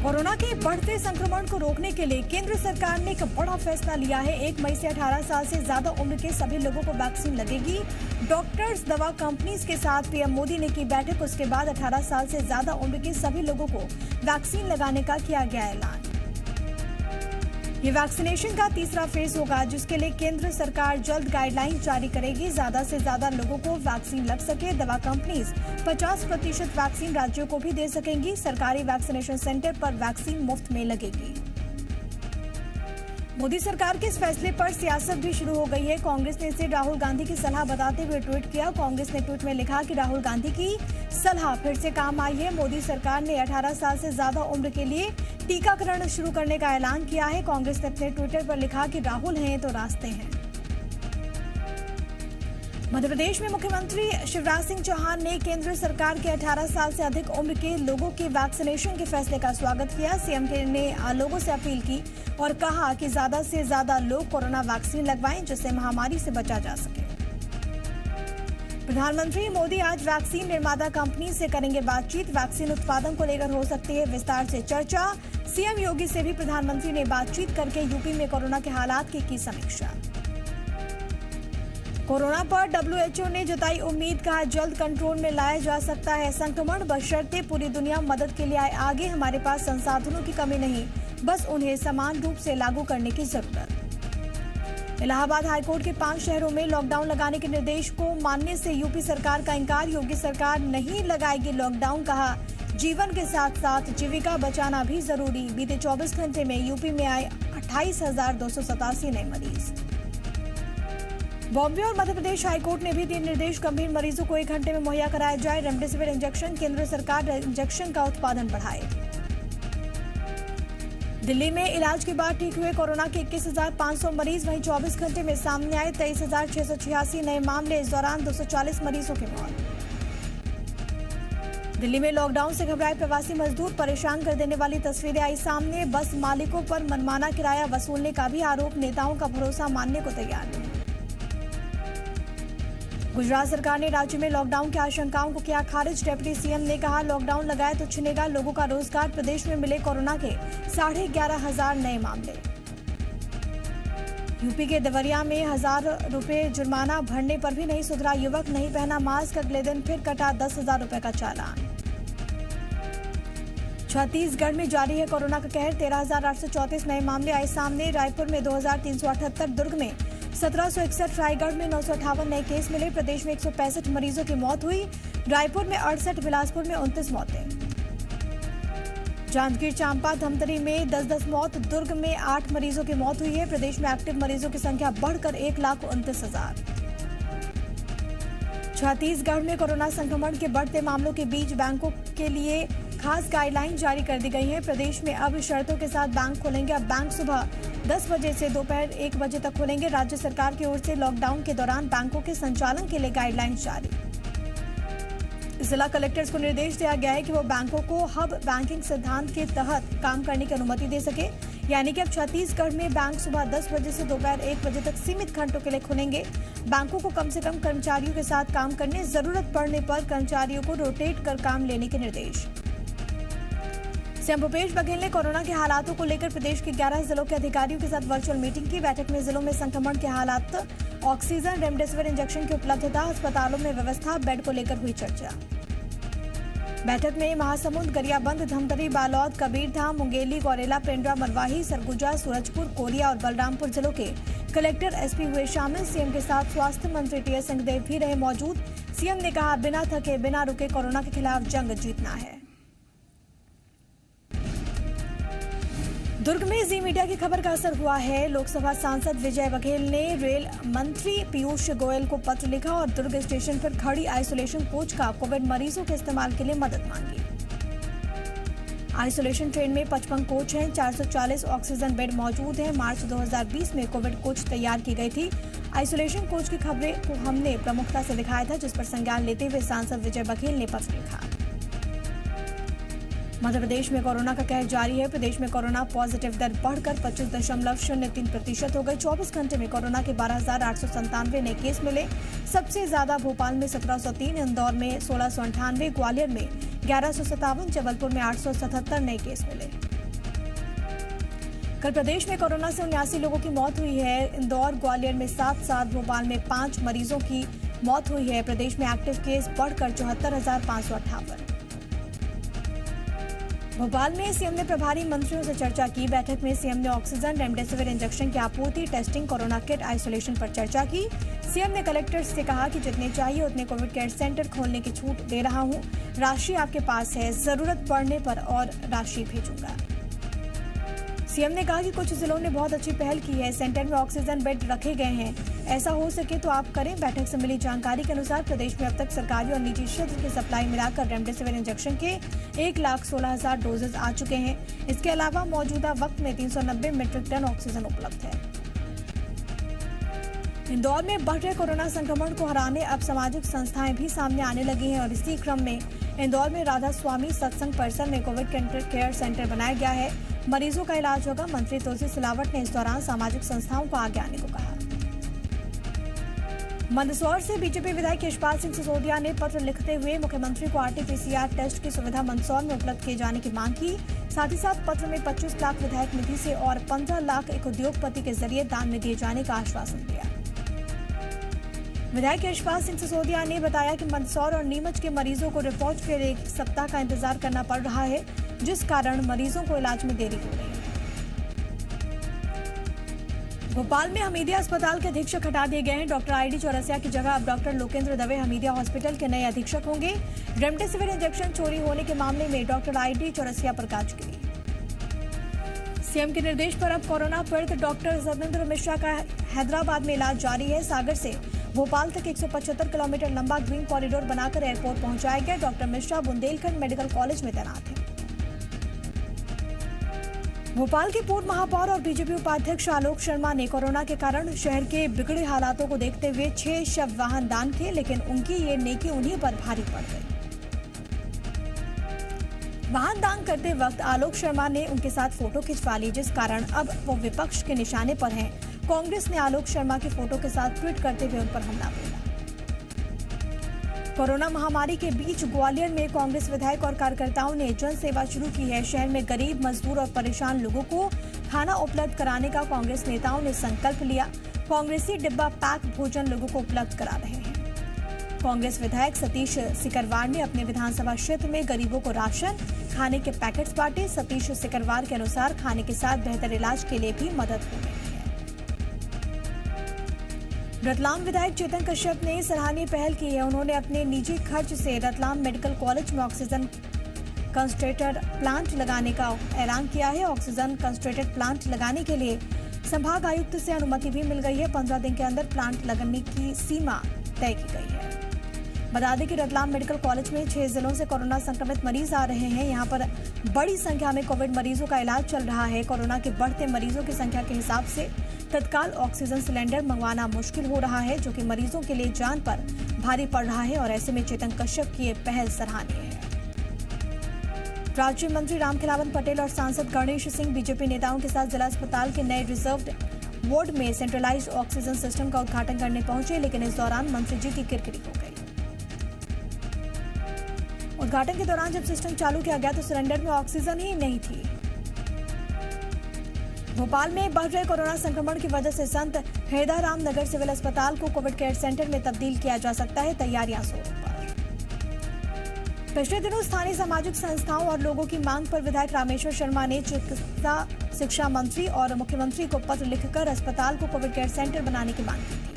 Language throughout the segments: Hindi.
कोरोना के बढ़ते संक्रमण को रोकने के लिए केंद्र सरकार ने एक बड़ा फैसला लिया है। 1 मई से 18 साल से ज्यादा उम्र के सभी लोगों को वैक्सीन लगेगी। डॉक्टर्स, दवा कंपनीज के साथ पीएम मोदी ने की बैठक। उसके बाद 18 साल से ज्यादा उम्र के सभी लोगों को वैक्सीन लगाने का किया गया ऐलान। ये वैक्सीनेशन का तीसरा फेज होगा, जिसके लिए केंद्र सरकार जल्द गाइडलाइन जारी करेगी। ज्यादा से ज्यादा लोगों को वैक्सीन लग सके। दवा कंपनीज 50% वैक्सीन राज्यों को भी दे सकेंगी। सरकारी वैक्सीनेशन सेंटर पर वैक्सीन मुफ्त में लगेगी। मोदी सरकार के इस फैसले पर सियासत भी शुरू हो गई है। कांग्रेस ने इसे राहुल गांधी की सलाह बताते हुए ट्वीट किया। कांग्रेस ने ट्वीट में लिखा कि राहुल गांधी की सलाह फिर से काम आई है। मोदी सरकार ने 18 साल से ज्यादा उम्र के लिए टीकाकरण शुरू करने का ऐलान किया है। कांग्रेस ने अपने ट्विटर पर लिखा कि राहुल हैं तो रास्ते हैं। मध्य प्रदेश में मुख्यमंत्री शिवराज सिंह चौहान ने केंद्र सरकार के 18 साल से अधिक उम्र के लोगों के वैक्सीनेशन के फैसले का स्वागत किया। सीएम ने लोगों से अपील की और कहा कि ज्यादा से ज्यादा लोग कोरोना वैक्सीन लगवाएं, जिससे महामारी से बचा जा सके। प्रधानमंत्री मोदी आज वैक्सीन निर्माता कंपनी से करेंगे बातचीत। वैक्सीन उत्पादन को लेकर हो सकती है विस्तार से चर्चा। सीएम योगी से भी प्रधानमंत्री ने बातचीत करके यूपी में कोरोना के हालात की समीक्षा। कोरोना पर WHO ने जताई उम्मीद, कहा जल्द कंट्रोल में लाया जा सकता है संक्रमण, बशर्ते पूरी दुनिया मदद के लिए आए आगे। हमारे पास संसाधनों की कमी नहीं, बस उन्हें समान रूप से लागू करने की जरूरत। इलाहाबाद हाईकोर्ट के 5 शहरों में लॉकडाउन लगाने के निर्देश को मानने से यूपी सरकार का इंकार। योगी सरकार नहीं लगाएगी लॉकडाउन, कहा जीवन के साथ साथ जीविका बचाना भी जरूरी। बीते 24 घंटे में यूपी में आए 28,287 नए मरीज। बॉम्बे और मध्य प्रदेश हाईकोर्ट ने भी दिए निर्देश, गंभीर मरीजों को 1 घंटे में मुहैया कराया जाए रेमडेसिविर इंजेक्शन। केंद्र सरकार इंजेक्शन का उत्पादन बढ़ाए। दिल्ली में इलाज के बाद ठीक हुए कोरोना के 21,500 मरीज। वहीं 24 घंटे में सामने आए 23,686 नए मामले। इस दौरान 240 मरीजों की मौत। दिल्ली में लॉकडाउन से घबराए प्रवासी मजदूर, परेशान कर देने वाली तस्वीरें आई सामने। बस मालिकों पर मनमाना किराया वसूलने का भी आरोप। नेताओं का भरोसा मानने को तैयार नहीं। गुजरात सरकार ने राज्य में लॉकडाउन की आशंकाओं को किया खारिज। डिप्टी सीएम ने कहा लॉकडाउन लगाए तो छिनेगा लोगों का रोजगार। प्रदेश में मिले कोरोना के 11,500 नए मामले। यूपी के देवरिया में 1,000 रुपए जुर्माना भरने पर भी नहीं सुधरा युवक। नहीं पहना मास्क, अगले दिन फिर कटा 10,000 रुपए का चालान। छत्तीसगढ़ में जारी है कोरोना का कहर। 13,834 नए मामले आए सामने। रायपुर में 2,378, दुर्ग में 1,761, रायगढ़ में 958 नए केस मिले। प्रदेश में 165 मरीजों की मौत हुई। रायपुर में 68, बिलासपुर में 29 मौतें। जांजगीर चांपा धमतरी में 10-10 मौत। दुर्ग में 8 मरीजों की मौत हुई है। प्रदेश में एक्टिव मरीजों की संख्या बढ़कर 1,29,000। छत्तीसगढ़ में कोरोना संक्रमण के बढ़ते मामलों के बीच बैंकों के लिए खास गाइडलाइन जारी कर दी गई है। प्रदेश में अब शर्तों के साथ बैंक खुलेंगे। अब बैंक सुबह 10 बजे से दोपहर 1 बजे तक खुलेंगे। राज्य सरकार की ओर से लॉकडाउन के दौरान बैंकों के संचालन के लिए गाइडलाइन जारी। जिला कलेक्टर्स को निर्देश दिया गया है कि वो बैंकों को हब बैंकिंग सिद्धांत के तहत काम करने की अनुमति दे सके। यानी कि अब छत्तीसगढ़ में बैंक सुबह 10 बजे से दोपहर 1 बजे तक सीमित घंटों के लिए खुलेंगे। बैंकों को कम से कम कर्मचारियों के साथ काम करने, जरूरत पड़ने पर कर्मचारियों को रोटेट कर काम लेने के निर्देश। सीएम भूपेश बघेल ने कोरोना के हालातों को लेकर प्रदेश के 11 जिलों के अधिकारियों के साथ वर्चुअल मीटिंग की। बैठक में जिलों में संक्रमण के हालात, ऑक्सीजन, रेमडेसिविर इंजेक्शन की उपलब्धता, अस्पतालों में व्यवस्था, बेड को लेकर हुई चर्चा। बैठक में महासमुंद, गरियाबंद, धमतरी, बालोद, कबीरधाम, मुंगेली, गौरेला, पेंड्रा, मरवाही, सरगुजा, सूरजपुर, कोरिया और बलरामपुर जिलों के कलेक्टर, एसपी हुए शामिल। सीएम के साथ स्वास्थ्य मंत्री टीएस सिंहदेव भी रहे मौजूद। सीएम ने कहा बिना थके बिना रुके कोरोना के खिलाफ जंग जीतना है। दुर्ग में जी मीडिया की खबर का असर हुआ है। लोकसभा सांसद विजय बघेल ने रेल मंत्री पीयूष गोयल को पत्र लिखा और दुर्ग स्टेशन पर खड़ी आइसोलेशन कोच का कोविड मरीजों के इस्तेमाल के लिए मदद मांगी। आइसोलेशन ट्रेन में 55 कोच हैं। 440 ऑक्सीजन बेड मौजूद हैं। मार्च 2020 में कोविड कोच तैयार की गई थी। आइसोलेशन कोच की खबरें को हमने प्रमुखता से दिखाया था, जिस पर संज्ञान लेते हुए सांसद विजय बघेल ने पत्र लिखा। मध्य प्रदेश में कोरोना का कहर जारी है। प्रदेश में कोरोना पॉजिटिव दर बढ़कर 25.03% हो गई। 24 घंटे में कोरोना के 12,897 नए केस मिले। सबसे ज्यादा भोपाल में 1703, इंदौर में 1698, ग्वालियर में 1157, जबलपुर में 877 नए केस मिले। कल प्रदेश में कोरोना से 79 लोगों की मौत हुई है। इंदौर, ग्वालियर में 7, भोपाल में 5 मरीजों की मौत हुई है। प्रदेश में एक्टिव केस बढ़कर 74,558। भोपाल में सीएम ने प्रभारी मंत्रियों से चर्चा की। बैठक में सीएम ने ऑक्सीजन, रेमडेसिविर इंजेक्शन की आपूर्ति, टेस्टिंग, कोरोना किट, आइसोलेशन पर चर्चा की। सीएम ने कलेक्टर्स से कहा कि जितने चाहिए उतने कोविड केयर सेंटर खोलने की छूट दे रहा हूं। राशि आपके पास है, जरूरत पड़ने पर और राशि भेजूंगा। सीएम ने कहा कि कुछ जिलों ने बहुत अच्छी पहल की है। सेंटर में ऑक्सीजन बेड रखे गए हैं, ऐसा हो सके तो आप करें। बैठक से मिली जानकारी के अनुसार प्रदेश में अब तक सरकारी और निजी क्षेत्र की सप्लाई मिलाकर रेमडेसिविर इंजेक्शन के 1,16,000 डोजेज आ चुके हैं। इसके अलावा मौजूदा वक्त में 390 मीट्रिक टन ऑक्सीजन उपलब्ध है। इंदौर में बढ़ रहे कोरोना संक्रमण को हराने अब सामाजिक संस्थाएं भी सामने आने लगी हैं और इसी क्रम में इंदौर में राधा स्वामी सत्संग परिसर में कोविड केयर सेंटर बनाया गया है। मरीजों का इलाज होगा। मंत्री तुलसी सिलावट ने इस दौरान सामाजिक संस्थाओं को आगे आने को कहा। मंदसौर से बीजेपी विधायक यशपाल सिंह सिसोदिया ने पत्र लिखते हुए मुख्यमंत्री को RT-PCR टेस्ट की सुविधा मंदसौर में उपलब्ध किए जाने की मांग की। साथ ही साथ पत्र में 25 लाख विधायक निधि से और 15 लाख एक उद्योगपति के जरिए दान में दिए जाने का आश्वासन दिया। विधायक यशपाल सिंह सिसोदिया ने बताया कि मंदसौर और नीमच के मरीजों को रिपोर्ट के लिए 1 सप्ताह का इंतजार करना पड़ रहा है, जिस कारण मरीजों को इलाज में देरी हो रही है। भोपाल में हमीदिया अस्पताल के अधीक्षक हटा दिए गए हैं। डॉक्टर ID चौरसिया की जगह अब डॉक्टर लोकेंद्र दवे हमीदिया हॉस्पिटल के नए अधीक्षक होंगे। रेमडेसिविर इंजेक्शन चोरी होने के मामले में डॉक्टर ID चौरसिया पर गाज गिरी। सीएम के निर्देश पर अब कोरोना पीड़ित डॉक्टर सतेंद्र मिश्रा का हैदराबाद में इलाज जारी है। सागर से भोपाल तक 175 किलोमीटर लंबा ग्रीन कॉरिडोर बनाकर एयरपोर्ट पहुंचाया गया। Doctor Mishra Bundelkhand medical college में तैनात हैं। भोपाल के पूर्व महापौर और बीजेपी उपाध्यक्ष आलोक शर्मा ने कोरोना के कारण शहर के बिगड़े हालातों को देखते हुए 6 शव वाहन दान किए, लेकिन उनकी ये नेकी उन्हीं पर भारी पड़ गई। वाहन दान करते वक्त आलोक शर्मा ने उनके साथ फोटो खिंचवा ली, जिस कारण अब वो विपक्ष के निशाने पर हैं। कांग्रेस ने आलोक शर्मा की फोटो के साथ ट्वीट करते हुए उन पर हमला बोला। कोरोना महामारी के बीच ग्वालियर में कांग्रेस विधायक और कार्यकर्ताओं ने जन सेवा शुरू की है। शहर में गरीब, मजदूर और परेशान लोगों को खाना उपलब्ध कराने का कांग्रेस नेताओं ने संकल्प लिया। कांग्रेसी डिब्बा पैक भोजन लोगों को उपलब्ध करा रहे हैं। कांग्रेस विधायक सतीश सिकरवार ने अपने विधानसभा क्षेत्र में गरीबों को राशन, खाने के पैकेट्स बांटे। सतीश सिकरवार के अनुसार खाने के साथ बेहतर इलाज के लिए भी मदद हो रही है। रतलाम विधायक चेतन कश्यप ने सराहनीय पहल की है। उन्होंने अपने निजी खर्च से रतलाम मेडिकल कॉलेज में ऑक्सीजन कंसंट्रेटर प्लांट लगाने का ऐलान किया है। ऑक्सीजन कंसंट्रेटर प्लांट लगाने के लिए संभाग आयुक्त से अनुमति भी मिल गई है। 15 दिन के अंदर प्लांट लगाने की सीमा तय की गई है। बता दें कि रतलाम मेडिकल कॉलेज में 6 जिलों से कोरोना संक्रमित मरीज आ रहे हैं। यहां पर बड़ी संख्या में कोविड मरीजों का इलाज चल रहा है। कोरोना के बढ़ते मरीजों की संख्या के हिसाब से तत्काल ऑक्सीजन सिलेंडर मंगवाना मुश्किल हो रहा है, जो कि मरीजों के लिए जान पर भारी पड़ रहा है और ऐसे में चेतन कश्यप की ये पहल सराहनीय है। राज्य मंत्री रामखिलावन पटेल और सांसद गणेश सिंह बीजेपी नेताओं के साथ जिला अस्पताल के नए रिजर्व्ड वार्ड में सेंट्रलाइज्ड ऑक्सीजन सिस्टम का उद्घाटन करने पहुंचे, लेकिन इस दौरान मंत्री जी की किरकिरी हो गई। उद्घाटन के दौरान जब सिस्टम चालू किया गया तो सिलेंडर में ऑक्सीजन ही नहीं थी। भोपाल में बढ़ रहे कोरोना संक्रमण की वजह से संत हृदयराम नगर सिविल अस्पताल को कोविड केयर सेंटर में तब्दील किया जा सकता है। तैयारियां जोरों पर। पिछले दिनों स्थानीय सामाजिक संस्थाओं और लोगों की मांग पर विधायक रामेश्वर शर्मा ने चिकित्सा शिक्षा मंत्री और मुख्यमंत्री को पत्र लिखकर अस्पताल को कोविड केयर सेंटर बनाने की मांग की थी।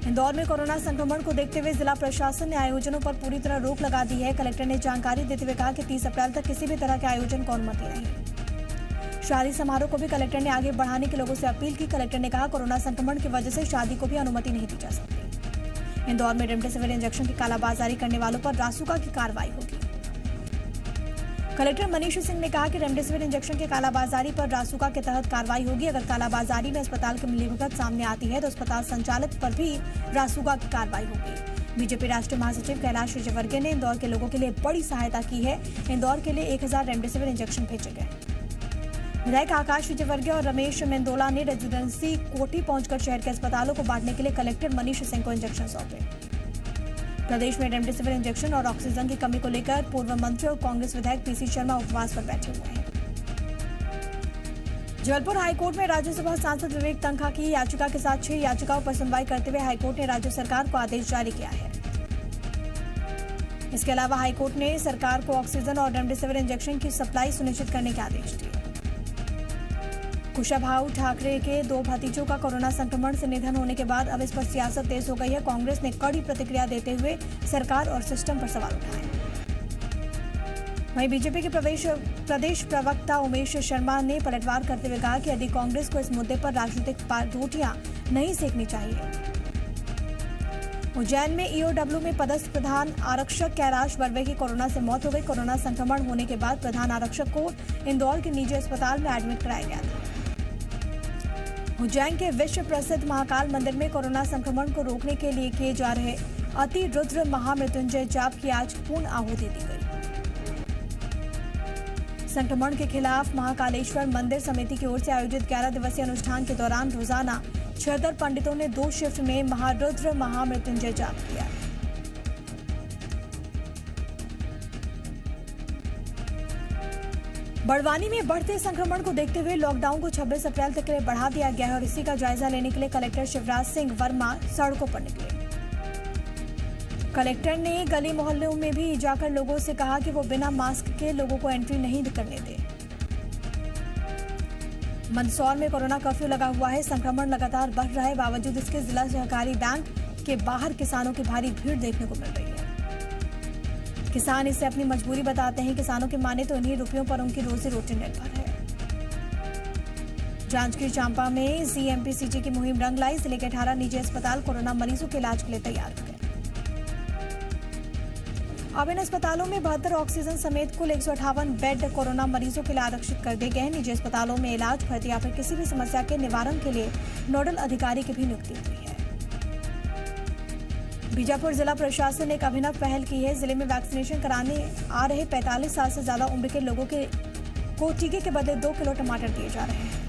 इंदौर में कोरोना संक्रमण को देखते हुए जिला प्रशासन ने आयोजनों पर पूरी तरह रोक लगा दी है। कलेक्टर ने जानकारी देते हुए कहा कि 30 अप्रैल तक किसी भी तरह के आयोजन को अनुमति नहीं। शादी समारोह को भी कलेक्टर ने आगे बढ़ाने के लोगों से अपील की। कलेक्टर ने कहा कोरोना संक्रमण की वजह से शादी को भी अनुमति नहीं दी जा सकती। इंदौर में रेमडेसिविर इंजेक्शन की कालाबाजारी करने वालों पर रासुका की कार्रवाई होगी। कलेक्टर मनीष सिंह ने कहा कि रेमडेसिविर इंजेक्शन की कालाबाजारी पर रासुका के तहत कार्रवाई होगी। अगर कालाबाजारी में अस्पताल की मिलीभगत सामने आती है तो अस्पताल संचालक पर भी रासुका की कार्रवाई होगी। बीजेपी राष्ट्रीय महासचिव कैलाश विजयवर्गीय ने इंदौर के लोगों के लिए बड़ी सहायता की है। इंदौर के लिए 1000 रेमडेसिविर इंजेक्शन भेजे गए। विधायक आकाश विजयवर्गीय और रमेश मेंदोला ने रेजिडेंसी कोठी पहुंचकर शहर के अस्पतालों को बांटने के लिए कलेक्टर मनीष सिंह को इंजेक्शन सौंपे। प्रदेश में रेमडेसिविर इंजेक्शन और ऑक्सीजन की कमी को लेकर पूर्व मंत्री और कांग्रेस विधायक पीसी शर्मा उपवास पर बैठे हुए हैं। जबलपुर हाईकोर्ट में राज्यसभा सांसद विवेक तन्खा की याचिका के साथ 6 याचिकाओं पर सुनवाई करते हुए हाईकोर्ट ने राज्य सरकार को आदेश जारी किया है। इसके अलावा हाईकोर्ट ने सरकार को ऑक्सीजन और रेमडेसिविर इंजेक्शन की सप्लाई सुनिश्चित करने के आदेश दिए। कुशाभाऊ ठाकरे के 2 भतीजों का कोरोना संक्रमण से निधन होने के बाद अब इस पर सियासत तेज हो गई है। कांग्रेस ने कड़ी प्रतिक्रिया देते हुए सरकार और सिस्टम पर सवाल उठाए। वहीं बीजेपी के प्रदेश प्रवक्ता उमेश शर्मा ने पलटवार करते हुए कहा कि यदि कांग्रेस को इस मुद्दे पर राजनीतिक रोटियां नहीं सेकनी चाहिए। उज्जैन में ईओडब्ल्यू में पदस्थ प्रधान आरक्षक कैलाश बर्वे की कोरोना से मौत हो गई। कोरोना संक्रमण होने के बाद प्रधान आरक्षक को इंदौर के निजी अस्पताल में एडमिट कराया गया था। उज्जैन के विश्व प्रसिद्ध महाकाल मंदिर में कोरोना संक्रमण को रोकने के लिए किए जा रहे अति रुद्र महामृत्युंजय जाप की आज पूर्ण आहुति दी गई। संक्रमण के खिलाफ महाकालेश्वर मंदिर समिति की ओर से आयोजित 11 दिवसीय अनुष्ठान के दौरान रोजाना 76 पंडितों ने 2 शिफ्ट में महारुद्र महामृत्युंजय जाप किया। बड़वानी में बढ़ते संक्रमण को देखते हुए लॉकडाउन को 26 अप्रैल तक के लिए बढ़ा दिया गया है और इसी का जायजा लेने के लिए कलेक्टर शिवराज सिंह वर्मा सड़कों पर निकले। कलेक्टर ने गली मोहल्लों में भी जाकर लोगों से कहा कि वो बिना मास्क के लोगों को एंट्री नहीं करने दें। मंदसौर में कोरोना कर्फ्यू लगा हुआ है। संक्रमण लगातार बढ़ रहा है, बावजूद इसके जिला सहकारी बैंक के बाहर किसानों की भारी भीड़ देखने को मिल रही है। किसान इसे अपनी मजबूरी बताते हैं। किसानों के माने तो इन्हीं रुपयों पर उनकी रोजी रोटी निर्भर है। जांजगीर चांपा में सीएमपीसीजी की मुहिम रंग लाई। जिले के 18 निजी अस्पताल कोरोना मरीजों के इलाज के लिए तैयार हो गए। अब इन अस्पतालों में 72 ऑक्सीजन समेत कुल 158 बेड कोरोना मरीजों के लिए आरक्षित कर दिए गए हैं। निजी अस्पतालों में इलाज, भर्ती या फिर किसी भी समस्या के निवारण के लिए नोडल अधिकारी की भी नियुक्ति हुई है। बीजापुर जिला प्रशासन ने एक अभिनव पहल की है। जिले में वैक्सीनेशन कराने आ रहे 45 साल से ज्यादा उम्र के लोगों को टीके के बदले 2 किलो टमाटर दिए जा रहे हैं।